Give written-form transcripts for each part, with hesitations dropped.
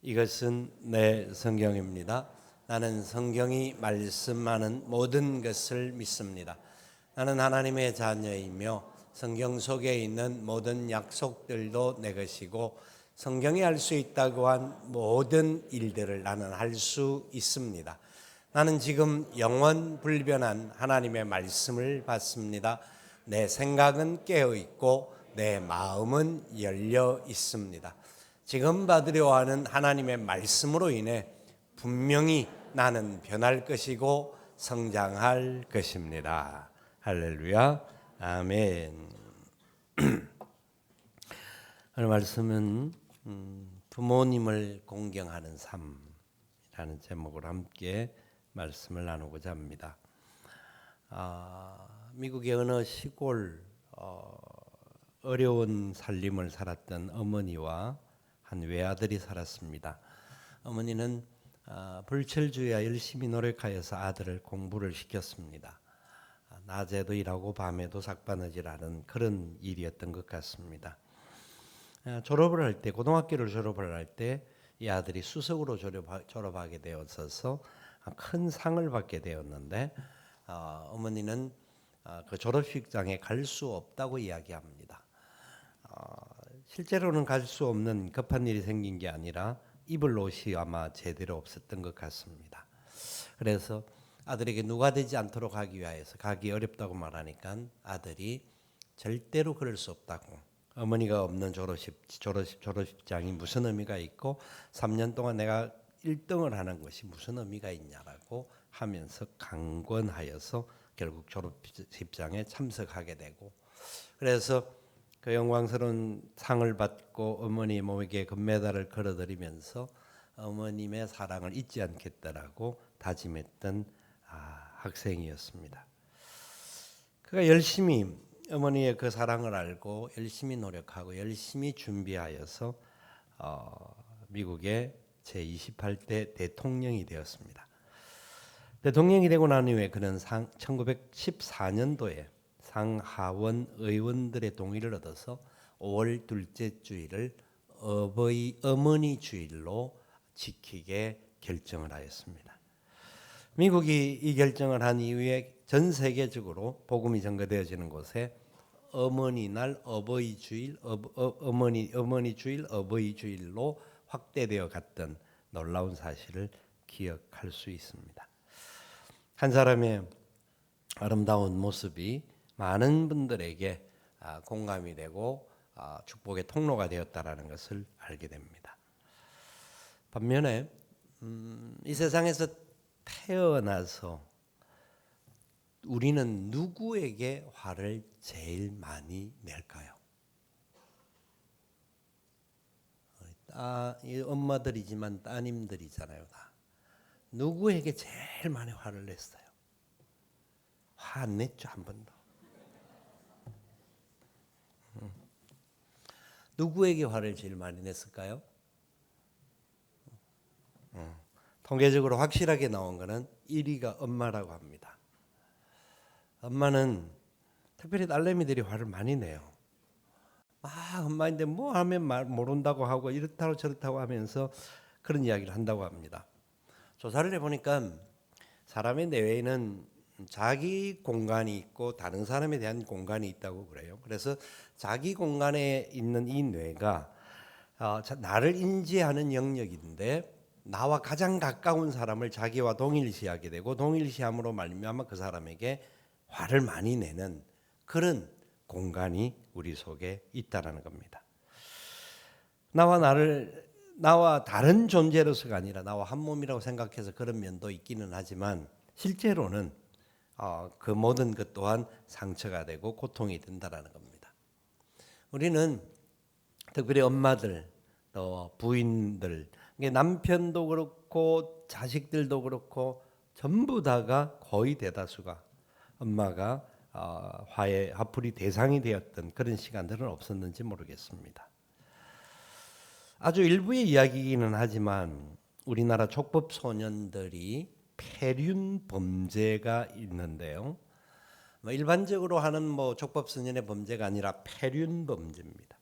이것은 내 성경입니다. 나는 성경이 말씀하는 모든 것을 믿습니다. 나는 하나님의 자녀이며 성경 속에 있는 모든 약속들도 내 것이고 성경이 할 수 있다고 한 모든 일들을 나는 할 수 있습니다. 나는 지금 영원 불변한 하나님의 말씀을 받습니다. 내 생각은 깨어 있고 내 마음은 열려 있습니다. 지금 받으려 하는 하나님의 말씀으로 인해 분명히 나는 변할 것이고 성장할 것입니다. 할렐루야. 아멘. 오늘 말씀은 부모님을 공경하는 삶이라는 제목으로 함께 말씀을 나누고자 합니다. 미국의 어느 시골 어려운 살림을 살았던 어머니와 한 외아들이 살았습니다. 어머니는 불철주야 열심히 노력하여서 아들을 공부를 시켰습니다. 낮에도 일하고 밤에도 삭바느질하는 그런 일이었던 것 같습니다. 졸업을 할 때, 고등학교를 졸업을 할 때 이 아들이 수석으로 졸업하게 되었어서 큰 상을 받게 되었는데 어머니는 그 졸업식장에 갈 수 없다고 이야기합니다. 실제로는 갈 수 없는 급한 일이 생긴 게 아니라 입을 옷이 아마 제대로 없었던 것 같습니다. 그래서 아들에게 누가 되지 않도록 하기 위해서 가기 어렵다고 말하니까 아들이 절대로 그럴 수 없다고, 어머니가 없는 졸업식장이 무슨 의미가 있고 3년 동안 내가 1등을 하는 것이 무슨 의미가 있냐라고 하면서 강권하여서 결국 졸업식장에 참석하게 되고, 그래서 그 영광스러운 상을 받고 어머니 몸에게 금메달을 걸어드리면서 어머님의 사랑을 잊지 않겠다라고 다짐했던 학생이었습니다. 그가 열심히 어머니의 그 사랑을 알고 열심히 노력하고 열심히 준비하여서 미국의 제28대 대통령이 되었습니다. 대통령이 되고 난 이후에 그는 1914년도에 상하원 의원들의 동의를 얻어서 5월 둘째 주일을 어머니 주일로 지키게 결정을 하였습니다. 미국이 이 결정을 한 이후에 전 세계적으로 복음이 전거되어지는 곳에 어머니 날, 어버이 주일, 어머니 주일, 어버이 주일로 확대되어 갔던 놀라운 사실을 기억할 수 있습니다. 한 사람의 아름다운 모습이 많은 분들에게 공감이 되고 축복의 통로가 되었다라는 것을 알게 됩니다. 반면에 이 세상에서 태어나서 우리는 누구에게 화를 제일 많이 낼까요? 엄마들이지만 따님들이잖아요. 다. 누구에게 제일 많이 화를 냈어요? 화 안 냈죠, 한 번도. 누구에게 화를 제일 많이 냈을까요? 통계적으로 확실하게 나온 것은 1위가 엄마라고 합니다. 엄마는 특별히 딸내미들이 화를 많이 내요. 엄마인데 뭐 하면 모른다고 하고 이렇다고 저렇다고 하면서 그런 이야기를 한다고 합니다. 조사를 해보니까 사람의 뇌에는 자기 공간이 있고 다른 사람에 대한 공간이 있다고 그래요. 그래서 자기 공간에 있는 이 뇌가 나를 인지하는 영역인데 나와 가장 가까운 사람을 자기와 동일시하게 되고 동일시함으로 말미암아 그 사람에게 화를 많이 내는 그런 공간이 우리 속에 있다라는 겁니다. 나와 다른 존재로서가 아니라 나와 한 몸이라고 생각해서 그런 면도 있기는 하지만 실제로는 그 모든 것 또한 상처가 되고 고통이 된다라는 겁니다. 우리는 특별히 엄마들, 또 부인들, 남편도 그렇고 자식들도 그렇고 전부 다가 거의 대다수가 엄마가 화풀이 대상이 되었던 그런 시간들은 없었는지 모르겠습니다. 아주 일부의 이야기이기는 하지만 우리나라 족법 소년들이 폐륜 범죄가 있는데요. 일반적으로 하는 족법 소년의 범죄가 아니라 폐륜 범죄입니다.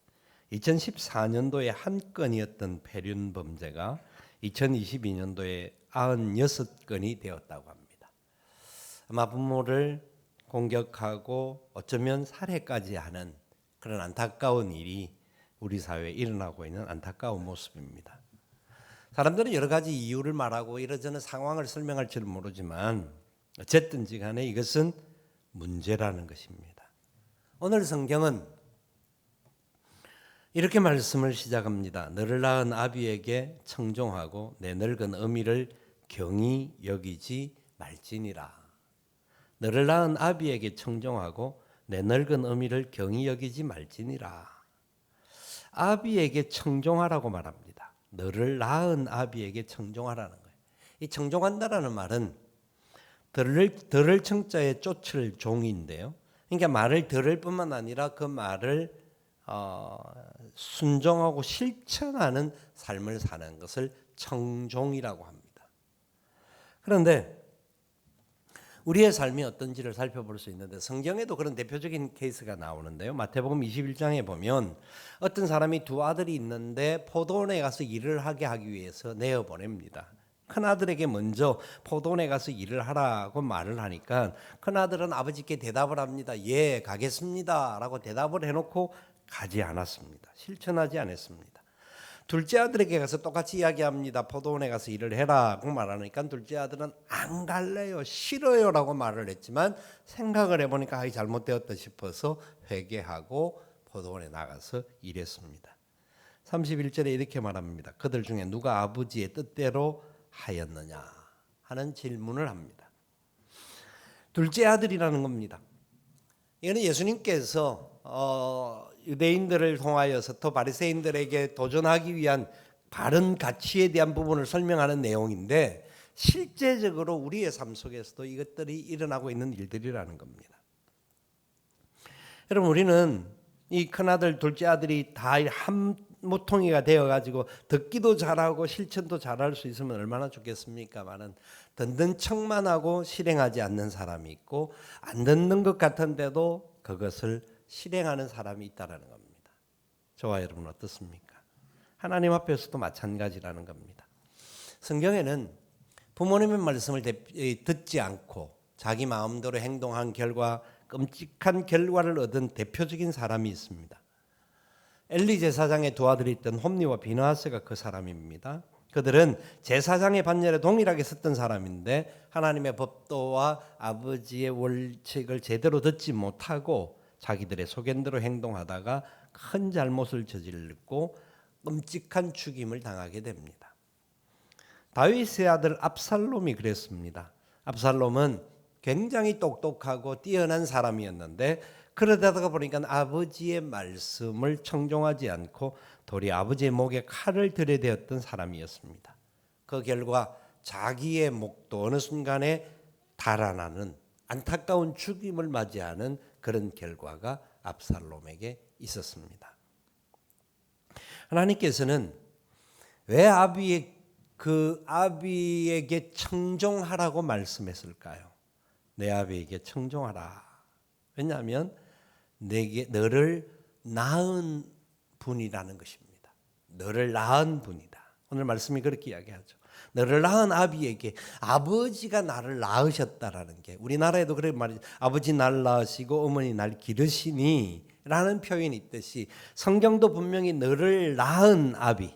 2014년도에 한 건이었던 폐륜 범죄가 2022년도에 96건이 되었다고 합니다. 아마 부모를 공격하고 어쩌면 살해까지 하는 그런 안타까운 일이 우리 사회에 일어나고 있는 안타까운 모습입니다. 사람들은 여러 가지 이유를 말하고 이러저런 상황을 설명할 줄 모르지만 어쨌든지 간에 이것은 문제라는 것입니다. 오늘 성경은 이렇게 말씀을 시작합니다. 너를 낳은 아비에게 청종하고 내 늙은 어미를 경히 여기지 말지니라. 너를 낳은 아비에게 청종하고 내 늙은 어미를 경히 여기지 말지니라. 아비에게 청종하라고 말합니다. 너를 낳은 아비에게 청종하라는 거예요. 이 청종한다라는 말은 들을 청자에 쫓을 종인데요. 그러니까 말을 들을 뿐만 아니라 그 말을 순종하고 실천하는 삶을 사는 것을 청종이라고 합니다. 그런데 우리의 삶이 어떤지를 살펴볼 수 있는데 성경에도 그런 대표적인 케이스가 나오는데요. 마태복음 21장에 보면 어떤 사람이 두 아들이 있는데 포도원에 가서 일을 하게 하기 위해서 내어보냅니다. 큰아들에게 먼저 포도원에 가서 일을 하라고 말을 하니까 큰아들은 아버지께 대답을 합니다. 예, 가겠습니다 라고 대답을 해놓고 가지 않았습니다. 실천하지 않았습니다. 둘째 아들에게 가서 똑같이 이야기합니다. 포도원에 가서 일을 해라고 말하니까 둘째 아들은 안 갈래요, 싫어요 라고 말을 했지만 생각을 해보니까 잘못되었다 싶어서 회개하고 포도원에 나가서 일했습니다. 31절에 이렇게 말합니다. 그들 중에 누가 아버지의 뜻대로 하였느냐 하는 질문을 합니다. 둘째 아들이라는 겁니다. 이거는 예수님께서 유대인들을 통하여서 또 바리새인들에게 도전하기 위한 바른 가치에 대한 부분을 설명하는 내용인데 실제적으로 우리의 삶 속에서도 이것들이 일어나고 있는 일들이라는 겁니다. 여러분, 우리는 이 큰아들 둘째 아들이 다 한 모퉁이가 되어가지고 듣기도 잘하고 실천도 잘할 수 있으면 얼마나 좋겠습니까마는 듣는 척만 하고 실행하지 않는 사람이 있고 안 듣는 것 같은데도 그것을 실행하는 사람이 있다는 겁니다. 저와 여러분 어떻습니까? 하나님 앞에서도 마찬가지라는 겁니다. 성경에는 부모님의 말씀을 듣지 않고 자기 마음대로 행동한 결과 끔찍한 결과를 얻은 대표적인 사람이 있습니다. 엘리 제사장의 두 아들이 있던 홈리와 비느하스가 그 사람입니다. 그들은 제사장의 반열에 동일하게 섰던 사람인데 하나님의 법도와 아버지의 원칙을 제대로 듣지 못하고 자기들의 소견대로 행동하다가 큰 잘못을 저질렀고 끔찍한 죽임을 당하게 됩니다. 다윗의 아들 압살롬이 그랬습니다. 압살롬은 굉장히 똑똑하고 뛰어난 사람이었는데 그러다가 보니까 아버지의 말씀을 청종하지 않고 도리 아버지의 목에 칼을 들여대었던 사람이었습니다. 그 결과 자기의 목도 어느 순간에 달아나는 안타까운 죽임을 맞이하는 그런 결과가 압살롬에게 있었습니다. 하나님께서는 왜 아비에게 청종하라고 말씀했을까요? 내 아비에게 청종하라. 왜냐하면 너를 낳은 분이라는 것입니다. 너를 낳은 분이다. 오늘 말씀이 그렇게 이야기하죠. 너를 낳은 아비에게 아버지가 나를 낳으셨다라는 게 우리나라에도 그런 말이죠. 아버지 날 낳으시고 어머니 날 기르시니 라는 표현이 있듯이 성경도 분명히 너를 낳은 아비,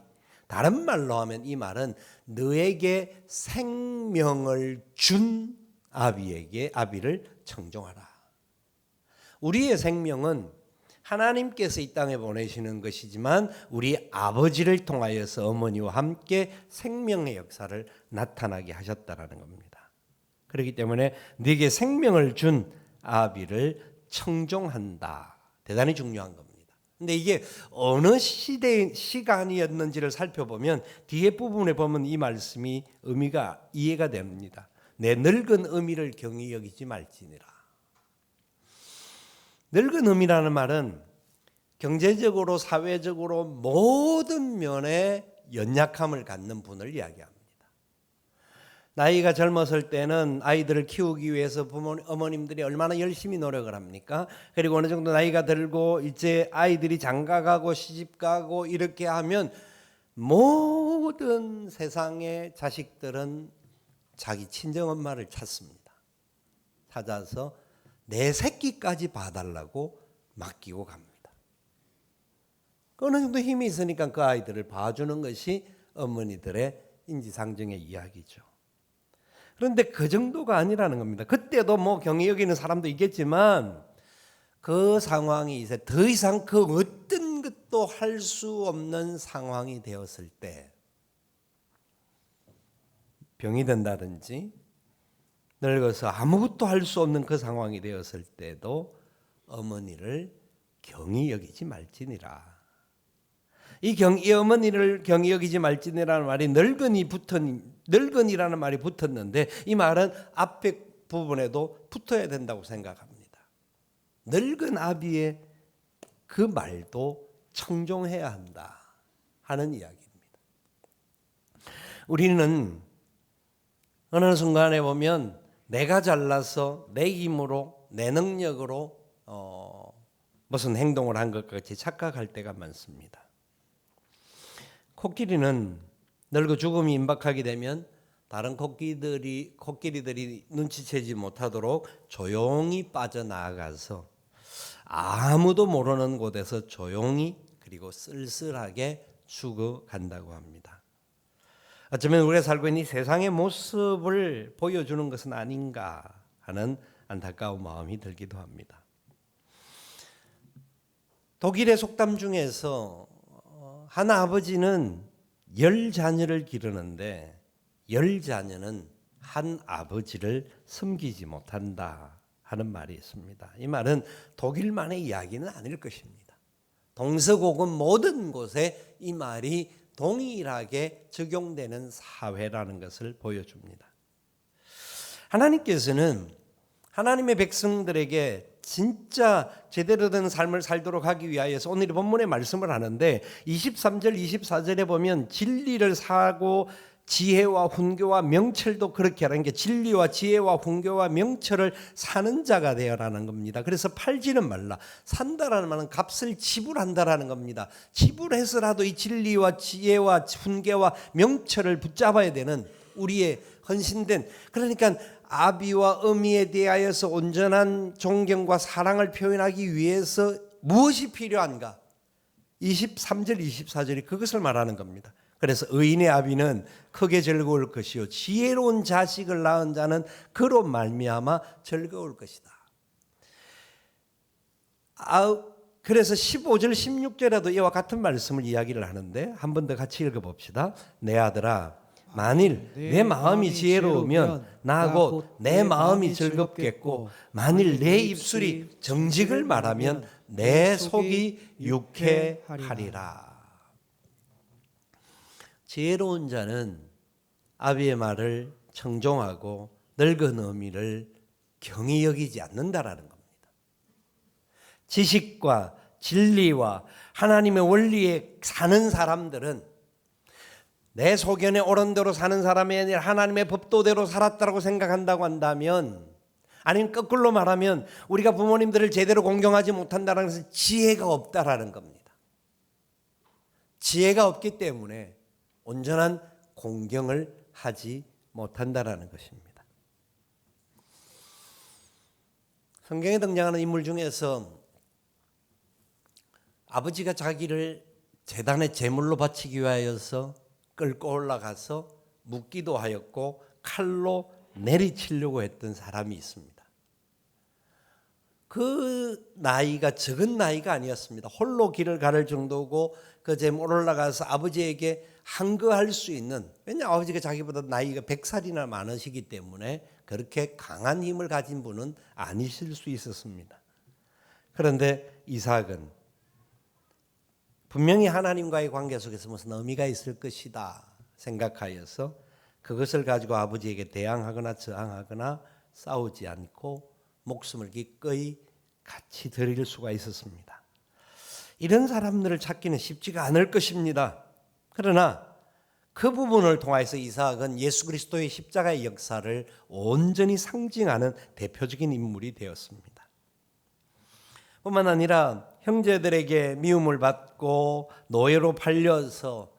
다른 말로 하면 이 말은 너에게 생명을 준 아비를 청종하라. 우리의 생명은 하나님께서 이 땅에 보내시는 것이지만 우리 아버지를 통하여서 어머니와 함께 생명의 역사를 나타나게 하셨다라는 겁니다. 그렇기 때문에 네게 생명을 준 아비를 청종한다. 대단히 중요한 겁니다. 근데 이게 어느 시간이었는지를 살펴보면 뒤에 부분에 보면 이 말씀이 의미가 이해가 됩니다. 내 늙은 어미를 경히 여기지 말지니라. 늙은 어미라는 말은 경제적으로 사회적으로 모든 면에 연약함을 갖는 분을 이야기합니다. 나이가 젊었을 때는 아이들을 키우기 위해서 어머님들이 얼마나 열심히 노력을 합니까? 그리고 어느 정도 나이가 들고 이제 아이들이 장가가고 시집가고 이렇게 하면 모든 세상의 자식들은 자기 친정엄마를 찾습니다. 찾아서 내 새끼까지 봐달라고 맡기고 갑니다. 어느 정도 힘이 있으니까 그 아이들을 봐주는 것이 어머니들의 인지상정의 이야기죠. 그런데 그 정도가 아니라는 겁니다. 그때도 뭐 경이 여기는 사람도 있겠지만 그 상황이 이제 더 이상 그 어떤 것도 할 수 없는 상황이 되었을 때, 병이 든다든지 늙어서 아무것도 할 수 없는 그 상황이 되었을 때도 어머니를 경히 여기지 말지니라. 이 어머니를 경히 여기지 말지니라는 말이 늙은이라는 말이 붙었는데, 이 말은 앞에 부분에도 붙어야 된다고 생각합니다. 늙은 아비의 그 말도 청종해야 한다 하는 이야기입니다. 우리는 어느 순간에 보면 내가 잘나서 내 힘으로 내 능력으로 무슨 행동을 한 것 같이 착각할 때가 많습니다. 코끼리는 늙어 죽음이 임박하게 되면 다른 코끼리들이 눈치채지 못하도록 조용히 빠져나가서 아무도 모르는 곳에서 조용히 그리고 쓸쓸하게 죽어간다고 합니다. 어쩌면 우리가 살고 있는 이 세상의 모습을 보여주는 것은 아닌가 하는 안타까운 마음이 들기도 합니다. 독일의 속담 중에서 한 아버지는 10자녀를 기르는데 10자녀는 한 아버지를 섬기지 못한다 하는 말이 있습니다. 이 말은 독일만의 이야기는 아닐 것입니다. 동서고금 모든 곳에 이 말이 동일하게 적용되는 사회라는 것을 보여줍니다. 하나님께서는 하나님의 백성들에게 진짜 제대로 된 삶을 살도록 하기 위하여서 오늘 본문의 말씀을 하는데 23절 24절에 보면 진리를 사고 지혜와 훈교와 명철도 그렇게 하라는 게, 진리와 지혜와 훈교와 명철을 사는 자가 되어라는 겁니다. 그래서 팔지는 말라. 산다라는 말은 값을 지불한다라는 겁니다. 지불해서라도 이 진리와 지혜와 훈계와 명철을 붙잡아야 되는 우리의 헌신된, 그러니까 아비와 어미에 대하여서 온전한 존경과 사랑을 표현하기 위해서 무엇이 필요한가? 23절 24절이 그것을 말하는 겁니다. 그래서 의인의 아비는 크게 즐거울 것이요 지혜로운 자식을 낳은 자는 그로 말미암아 즐거울 것이다. 그래서 15절 16절에도 이와 같은 말씀을 이야기를 하는데 한 번 더 같이 읽어봅시다. 내 아들아, 만일 내 마음이 지혜로우면 나 곧 내 마음이 즐겁겠고, 만일 내 입술이 정직을 말하면 내 속이 유쾌하리라. 지혜로운 자는 아비의 말을 청종하고 늙은 어미를 경히 여기지 않는다라는 겁니다. 지식과 진리와 하나님의 원리에 사는 사람들은 내 소견에 옳은 대로 사는 사람이 아니라 하나님의 법도대로 살았다고 생각한다고 한다면, 아니면 거꾸로 말하면 우리가 부모님들을 제대로 공경하지 못한다는 것은 지혜가 없다라는 겁니다. 지혜가 없기 때문에 온전한 공경을 하지 못한다라는 것입니다. 성경에 등장하는 인물 중에서 아버지가 자기를 제단의 제물로 바치기 위하여서 끌고 올라가서 묻기도 하였고 칼로 내리치려고 했던 사람이 있습니다. 그 나이가 적은 나이가 아니었습니다. 홀로 길을 가를 정도고 그 제물 올라가서 아버지에게 항거할 수 있는, 왜냐하면 아버지가 자기보다 나이가 100살이나 많으시기 때문에 그렇게 강한 힘을 가진 분은 아니실 수 있었습니다. 그런데 이삭은 분명히 하나님과의 관계 속에서 무슨 의미가 있을 것이다 생각하여서 그것을 가지고 아버지에게 대항하거나 저항하거나 싸우지 않고 목숨을 기꺼이 같이 드릴 수가 있었습니다. 이런 사람들을 찾기는 쉽지가 않을 것입니다. 그러나 그 부분을 통해서 이삭은 예수 그리스도의 십자가의 역사를 온전히 상징하는 대표적인 인물이 되었습니다. 뿐만 아니라 형제들에게 미움을 받고 노예로 팔려서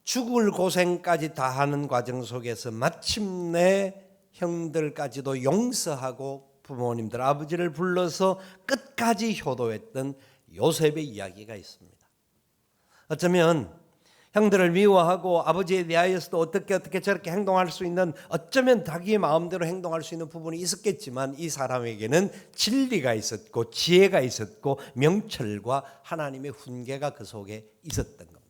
죽을 고생까지 다 하는 과정 속에서 마침내 형들까지도 용서하고 부모님들 아버지를 불러서 끝까지 효도했던 요셉의 이야기가 있습니다. 어쩌면 형들을 미워하고 아버지에 대하여서도 어떻게 저렇게 행동할 수 있는, 어쩌면 자기의 마음대로 행동할 수 있는 부분이 있었겠지만 이 사람에게는 진리가 있었고 지혜가 있었고 명철과 하나님의 훈계가 그 속에 있었던 겁니다.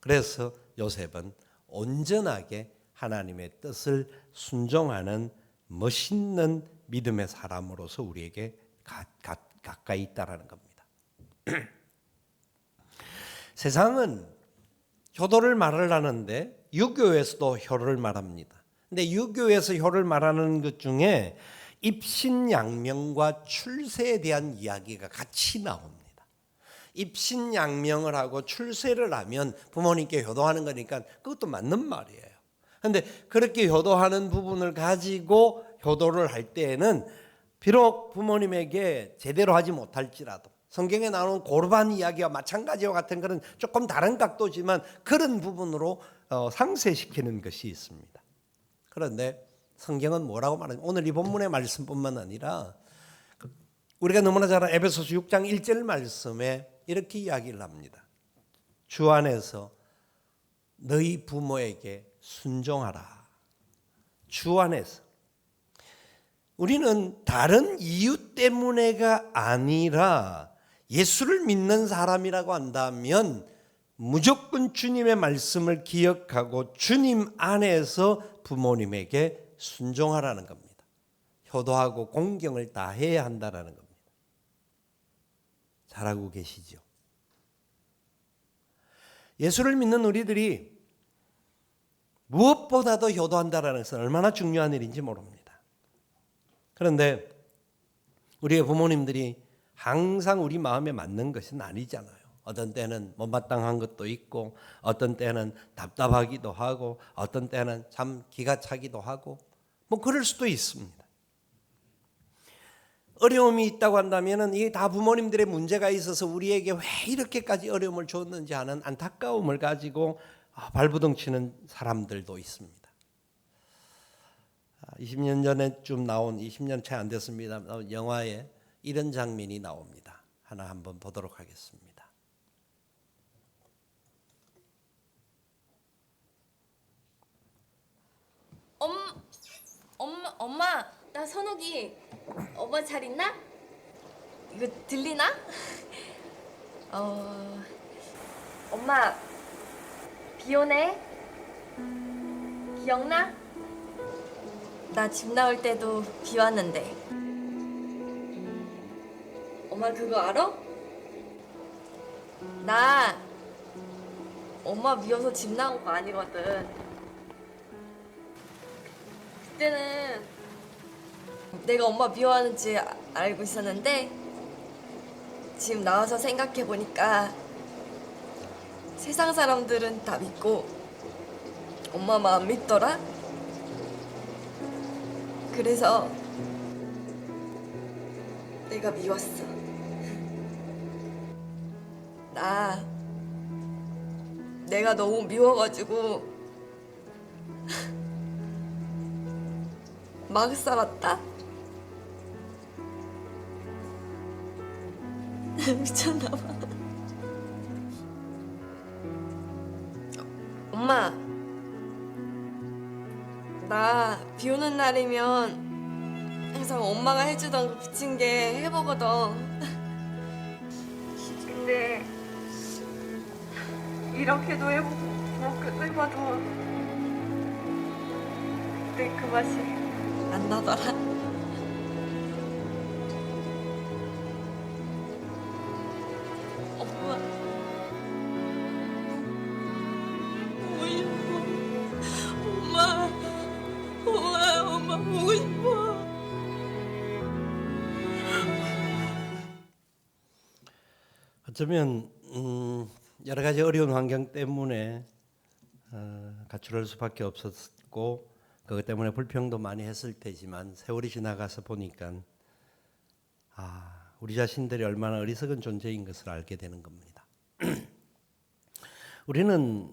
그래서 요셉은 온전하게 하나님의 뜻을 순종하는 멋있는 믿음의 사람으로서 우리에게 가까이 있다라는 겁니다. 세상은 효도를 말을 하는데 유교에서도 효를 말합니다. 근데 유교에서 효를 말하는 것 중에 입신양명과 출세에 대한 이야기가 같이 나옵니다. 입신양명을 하고 출세를 하면 부모님께 효도하는 거니까 그것도 맞는 말이에요. 그런데 그렇게 효도하는 부분을 가지고 효도를 할 때에는 비록 부모님에게 제대로 하지 못할지라도 성경에 나오는 고르반 이야기와 마찬가지와 같은 그런 조금 다른 각도지만 그런 부분으로 상쇄시키는 것이 있습니다. 그런데 성경은 뭐라고 말하냐? 오늘 이 본문의 말씀뿐만 아니라 우리가 너무나 잘 아는 에베소서 6장 1절 말씀에 이렇게 이야기를 합니다. 주 안에서 너희 부모에게 순종하라. 주 안에서. 우리는 다른 이유 때문에가 아니라 예수를 믿는 사람이라고 한다면 무조건 주님의 말씀을 기억하고 주님 안에서 부모님에게 순종하라는 겁니다. 효도하고 공경을 다해야 한다는 겁니다. 잘 알고 계시죠? 예수를 믿는 우리들이 무엇보다도 효도한다는 것은 얼마나 중요한 일인지 모릅니다. 그런데 우리의 부모님들이 항상 우리 마음에 맞는 것은 아니잖아요. 어떤 때는 못마땅한 것도 있고 어떤 때는 답답하기도 하고 어떤 때는 참 기가 차기도 하고 뭐 그럴 수도 있습니다. 어려움이 있다고 한다면 이게 다 부모님들의 문제가 있어서 우리에게 왜 이렇게까지 어려움을 줬는지 하는 안타까움을 가지고 발부둥치는 사람들도 있습니다. 20년 전에쯤 나온 20년 채 안 됐습니다. 영화에 이런 장면이 나옵니다. 하나 한번 보도록 하겠습니다. 엄마, 나 선욱이. 엄마 잘 있나? 이거 들리나? 엄마, 비 오네? 기억나? 나 집 나올 때도 비 왔는데. 엄마 그거 알아? 나 엄마 미워서 집 나온 거 아니거든. 그때는 내가 엄마 미워하는지 알고 있었는데 지금 나와서 생각해보니까 세상 사람들은 다 믿고 엄마만 안 믿더라. 그래서 내가 미웠어. 내가 너무 미워가지고 막 살았다. 미쳤나봐. 엄마, 나 비 오는 날이면 항상 엄마가 해주던 그 부침개 해보거든. 근데 이렇게도 해보고 저렇게도 해봐도 그때 그 맛이 안 나더라. 엄마 보고 싶어. 엄마 보고 싶어. 어쩌면 여러 가지 어려운 환경 때문에 가출할 수밖에 없었고 그것 때문에 불평도 많이 했을 테지만 세월이 지나가서 보니까 우리 자신들이 얼마나 어리석은 존재인 것을 알게 되는 겁니다. 우리는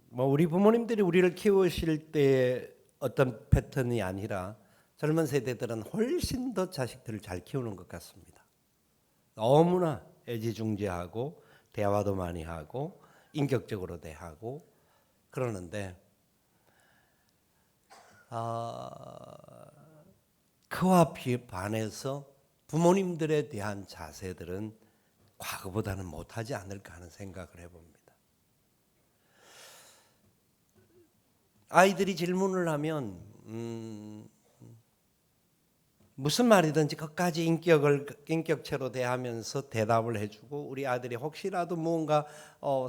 뭐 우리 부모님들이 우리를 키우실 때 어떤 패턴이 아니라 젊은 세대들은 훨씬 더 자식들을 잘 키우는 것 같습니다. 너무나 애지중지하고 대화도 많이 하고 인격적으로 대하고 그러는데 그와 반해서 부모님들에 대한 자세들은 과거보다는 못하지 않을까 하는 생각을 해봅니다. 아이들이 질문을 하면 무슨 말이든지 끝까지 인격체로 대하면서 대답을 해주고 우리 아들이 혹시라도 무언가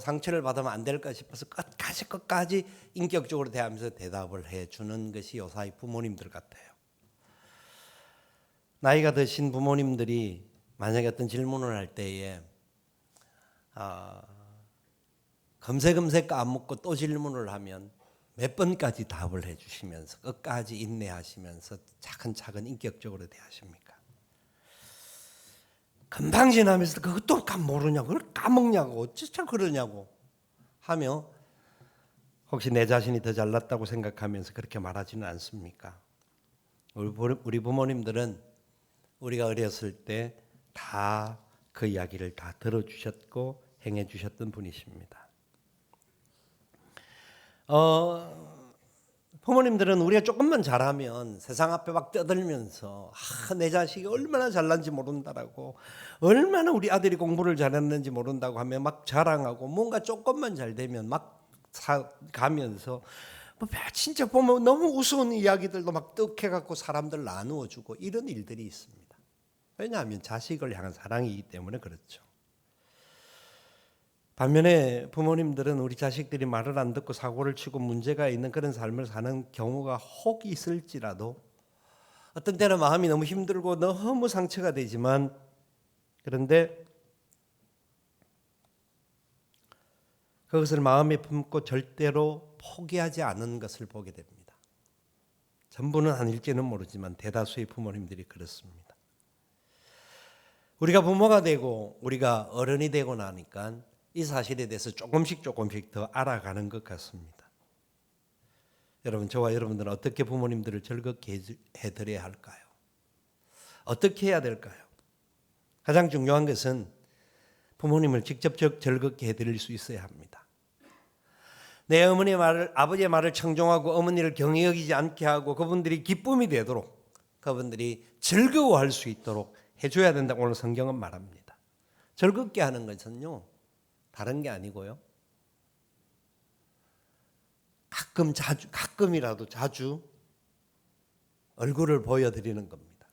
상처를 받으면 안 될까 싶어서 끝까지 인격적으로 대하면서 대답을 해주는 것이 요사이 부모님들 같아요. 나이가 드신 부모님들이 만약에 어떤 질문을 할 때에 금세 까먹고 또 질문을 하면 몇 번까지 답을 해주시면서 끝까지 인내하시면서 차근차근 인격적으로 대하십니까? 금방 지나면서 그것도 모르냐고 그걸 까먹냐고 어쩌자 그러냐고 하며 혹시 내 자신이 더 잘났다고 생각하면서 그렇게 말하지는 않습니까? 우리 부모님들은 우리가 어렸을 때 다 그 이야기를 다 들어주셨고 행해주셨던 분이십니다. 부모님들은 우리가 조금만 잘하면 세상 앞에 막 떠들면서 내 자식이 얼마나 잘난지 모른다라고 얼마나 우리 아들이 공부를 잘했는지 모른다고 하면 막 자랑하고 뭔가 조금만 잘 되면 막 가면서 진짜 보면 너무 우스운 이야기들도 막 떡해갖고 사람들 나누어주고 이런 일들이 있습니다. 왜냐하면 자식을 향한 사랑이기 때문에 그렇죠. 반면에 부모님들은 우리 자식들이 말을 안 듣고 사고를 치고 문제가 있는 그런 삶을 사는 경우가 혹 있을지라도 어떤 때는 마음이 너무 힘들고 너무 상처가 되지만 그런데 그것을 마음에 품고 절대로 포기하지 않은 것을 보게 됩니다. 전부는 아닐지는 모르지만 대다수의 부모님들이 그렇습니다. 우리가 부모가 되고 우리가 어른이 되고 나니까 이 사실에 대해서 조금씩 더 알아가는 것 같습니다. 여러분, 저와 여러분들은 어떻게 부모님들을 즐겁게 해드려야 할까요? 어떻게 해야 될까요? 가장 중요한 것은 부모님을 직접 즐겁게 해드릴 수 있어야 합니다. 내 어머니의 말을, 아버지의 말을 청종하고 어머니를 경히 여기지 않게 하고 그분들이 기쁨이 되도록 그분들이 즐거워할 수 있도록 해줘야 된다고 오늘 성경은 말합니다. 즐겁게 하는 것은요 다른 게 아니고요 가끔이라도 자주 얼굴을 보여드리는 겁니다.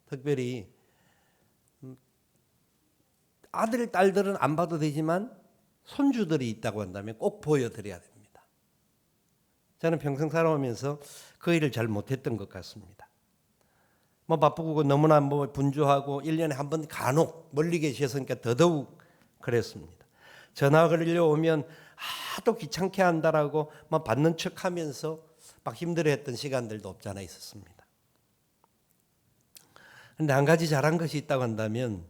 특별히 아들, 딸들은 안 봐도 되지만 손주들이 있다고 한다면 꼭 보여드려야 됩니다. 저는 평생 살아오면서 그 일을 잘 못했던 것 같습니다. 바쁘고 너무나 분주하고 1년에 한 번 간혹 멀리 계셨으니까 더더욱 그랬습니다. 전화 걸려오면 또 귀찮게 한다라고 받는 척하면서 막 힘들어했던 시간들도 없지 않아 있었습니다. 그런데 한 가지 잘한 것이 있다고 한다면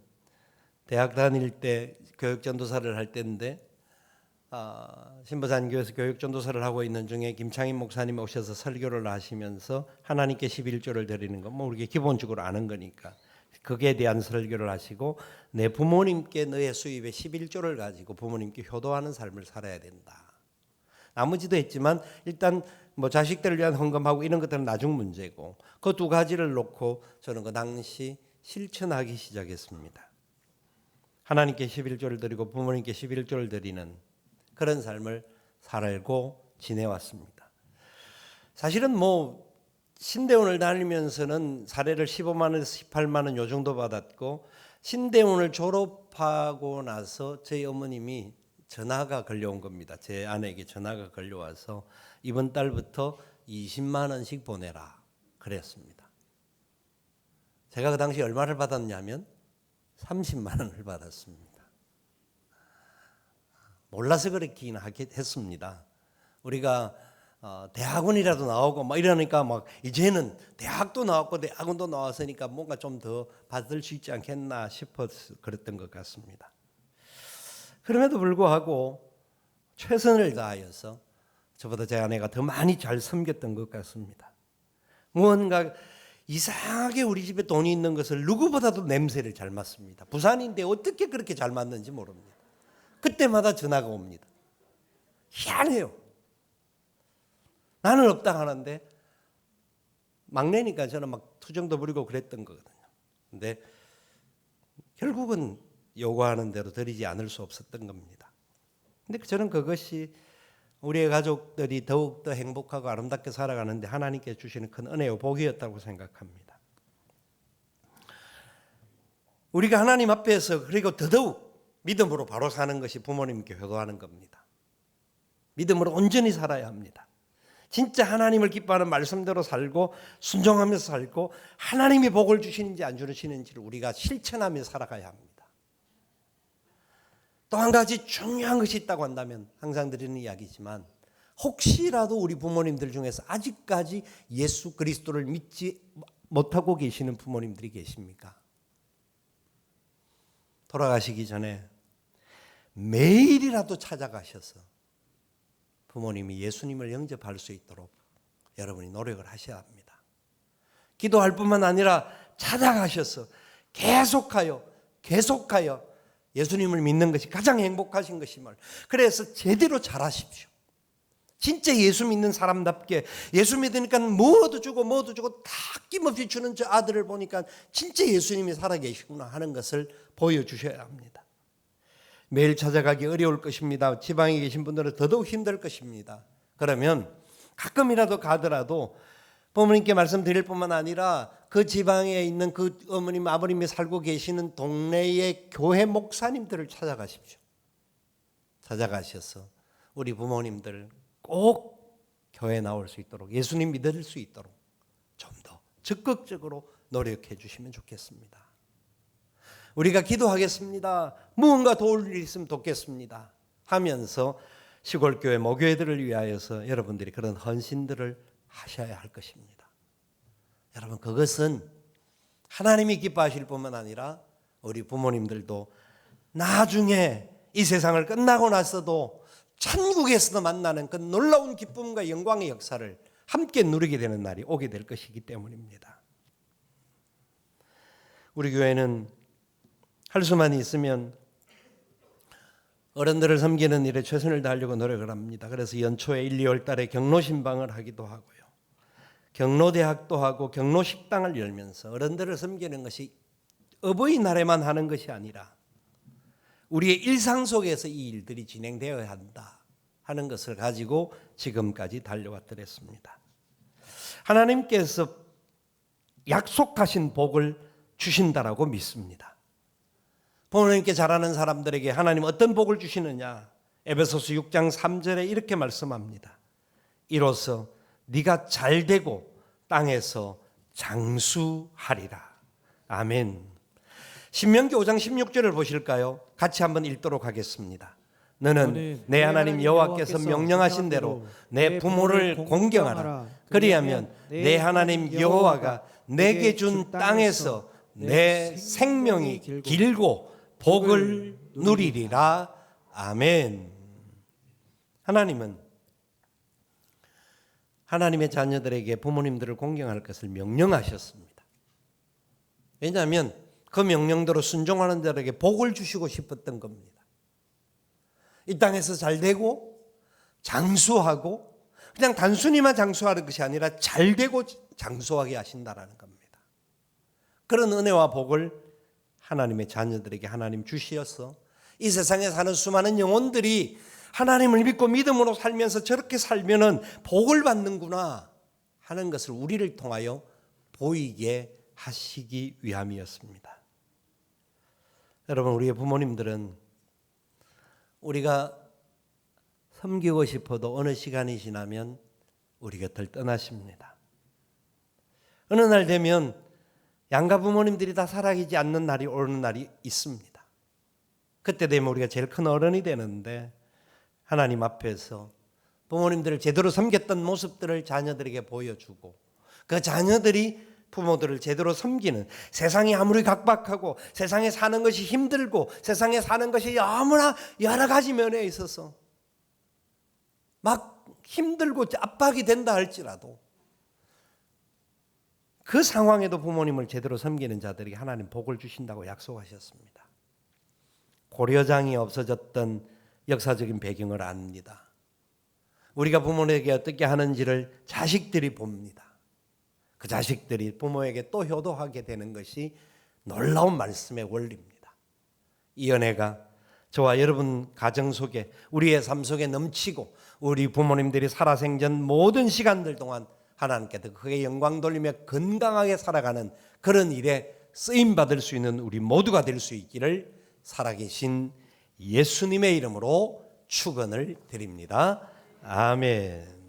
대학 다닐 때 교육전도사를 할 때인데 신보산교에서 교육전도사를 하고 있는 중에 김창인 목사님 오셔서 설교를 하시면서 하나님께 11조를 드리는 건 우리가 기본적으로 아는 거니까 거기에 대한 설교를 하시고 내 부모님께 너의 수입의 11조를 가지고 부모님께 효도하는 삶을 살아야 된다. 나머지도 했지만 일단 자식들을 위한 헌금하고 이런 것들은 나중 문제고 그 두 가지를 놓고 저는 그 당시 실천하기 시작했습니다. 하나님께 11조를 드리고 부모님께 11조를 드리는 그런 삶을 살고 지내왔습니다. 사실은 신대원을 다니면서는 사례를 15만 원에서 18만 원 요 정도 받았고 신대원을 졸업하고 나서 저희 어머님이 전화가 걸려온 겁니다. 제 아내에게 전화가 걸려와서 이번 달부터 20만 원씩 보내라 그랬습니다. 제가 그 당시 얼마를 받았냐면 30만 원을 받았습니다. 몰라서 그렇긴 했습니다. 우리가 대학원이라도 나오고 이러니까 이제는 대학도 나왔고 대학원도 나왔으니까 뭔가 좀 더 받을 수 있지 않겠나 싶어서 그랬던 것 같습니다. 그럼에도 불구하고 최선을 다하여서 저보다 제 아내가 더 많이 잘 섬겼던 것 같습니다. 무언가 이상하게 우리 집에 돈이 있는 것을 누구보다도 냄새를 잘 맡습니다. 부산인데 어떻게 그렇게 잘 맡는지 모릅니다. 그때마다 전화가 옵니다. 희한해요. 나는 없다 하는데 막내니까 저는 막 투정도 부리고 그랬던 거거든요. 근데 결국은 요구하는 대로 드리지 않을 수 없었던 겁니다. 근데 저는 그것이 우리의 가족들이 더욱더 행복하고 아름답게 살아가는데 하나님께 주시는 큰 은혜요 복이었다고 생각합니다. 우리가 하나님 앞에서 그리고 더더욱 믿음으로 바로 사는 것이 부모님께 효도하는 겁니다. 믿음으로 온전히 살아야 합니다. 진짜 하나님을 기뻐하는 말씀대로 살고 순종하면서 살고 하나님이 복을 주시는지 안 주시는지를 우리가 실천하며 살아가야 합니다. 또 한 가지 중요한 것이 있다고 한다면 항상 드리는 이야기지만 혹시라도 우리 부모님들 중에서 아직까지 예수 그리스도를 믿지 못하고 계시는 부모님들이 계십니까? 돌아가시기 전에 매일이라도 찾아가셔서 부모님이 예수님을 영접할 수 있도록 여러분이 노력을 하셔야 합니다. 기도할 뿐만 아니라 찾아가셔서 계속하여 예수님을 믿는 것이 가장 행복하신 것임을, 그래서 제대로 잘하십시오. 진짜 예수 믿는 사람답게 예수 믿으니까 뭐도 주고 다 아낌없이 주는 저 아들을 보니까 진짜 예수님이 살아계시구나 하는 것을 보여주셔야 합니다. 매일 찾아가기 어려울 것입니다. 지방에 계신 분들은 더더욱 힘들 것입니다. 그러면 가끔이라도 가더라도 부모님께 말씀드릴 뿐만 아니라 그 지방에 있는 그 어머님 아버님이 살고 계시는 동네의 교회 목사님들을 찾아가십시오. 찾아가셔서 우리 부모님들 꼭 교회에 나올 수 있도록 예수님 믿을 수 있도록 좀 더 적극적으로 노력해 주시면 좋겠습니다. 우리가 기도하겠습니다. 무언가 도울 일 있으면 돕겠습니다 하면서 시골교회 모교회들을 위하여서 여러분들이 그런 헌신들을 하셔야 할 것입니다. 여러분, 그것은 하나님이 기뻐하실 뿐만 아니라 우리 부모님들도 나중에 이 세상을 끝나고 나서도 천국에서도 만나는 그 놀라운 기쁨과 영광의 역사를 함께 누리게 되는 날이 오게 될 것이기 때문입니다. 우리 교회는 할 수만 있으면 어른들을 섬기는 일에 최선을 다하려고 노력을 합니다. 그래서 연초에 1, 2월 달에 경로신방을 하기도 하고요. 경로대학도 하고 경로식당을 열면서 어른들을 섬기는 것이 어버이날에만 하는 것이 아니라 우리의 일상 속에서 이 일들이 진행되어야 한다 하는 것을 가지고 지금까지 달려왔더랬습니다. 하나님께서 약속하신 복을 주신다라고 믿습니다. 부모님께 잘하는 사람들에게 하나님 어떤 복을 주시느냐? 에베소서 6장 3절에 이렇게 말씀합니다. 이로써 네가 잘되고 땅에서 장수하리라. 아멘. 신명기 5장 16절을 보실까요? 같이 한번 읽도록 하겠습니다. 너는 내 하나님 여호와께서 명령하신 대로 내 부모를 공경하라. 그리하면 내 하나님 여호와가 내게 준 땅에서 내 생명이 길고 복을 누리리라. 아멘. 하나님은 하나님의 자녀들에게 부모님들을 공경할 것을 명령하셨습니다. 왜냐하면 그 명령대로 순종하는 자들에게 복을 주시고 싶었던 겁니다. 이 땅에서 잘되고 장수하고, 그냥 단순히만 장수하는 것이 아니라 잘되고 장수하게 하신다라는 겁니다. 그런 은혜와 복을 하나님의 자녀들에게 하나님 주시어서 이 세상에 사는 수많은 영혼들이 하나님을 믿고 믿음으로 살면서 저렇게 살면은 복을 받는구나 하는 것을 우리를 통하여 보이게 하시기 위함이었습니다. 여러분, 우리의 부모님들은 우리가 섬기고 싶어도 어느 시간이 지나면 우리 곁을 떠나십니다. 어느 날 되면 양가 부모님들이 다 살아계지 않는 날이 오는 날이 있습니다. 그때 되면 우리가 제일 큰 어른이 되는데 하나님 앞에서 부모님들을 제대로 섬겼던 모습들을 자녀들에게 보여주고 그 자녀들이 부모들을 제대로 섬기는, 세상이 아무리 각박하고 세상에 사는 것이 힘들고 세상에 사는 것이 너무나 여러 가지 면에 있어서 막 힘들고 압박이 된다 할지라도 그 상황에도 부모님을 제대로 섬기는 자들에게 하나님 복을 주신다고 약속하셨습니다. 고려장이 없어졌던 역사적인 배경을 압니다. 우리가 부모에게 어떻게 하는지를 자식들이 봅니다. 그 자식들이 부모에게 또 효도하게 되는 것이 놀라운 말씀의 원리입니다. 이 은혜가 저와 여러분 가정 속에, 우리의 삶 속에 넘치고 우리 부모님들이 살아생전 모든 시간들 동안 하나님께서 그의 영광 돌리며 건강하게 살아가는 그런 일에 쓰임받을 수 있는 우리 모두가 될 수 있기를 살아계신 예수님의 이름으로 축원을 드립니다. 아멘.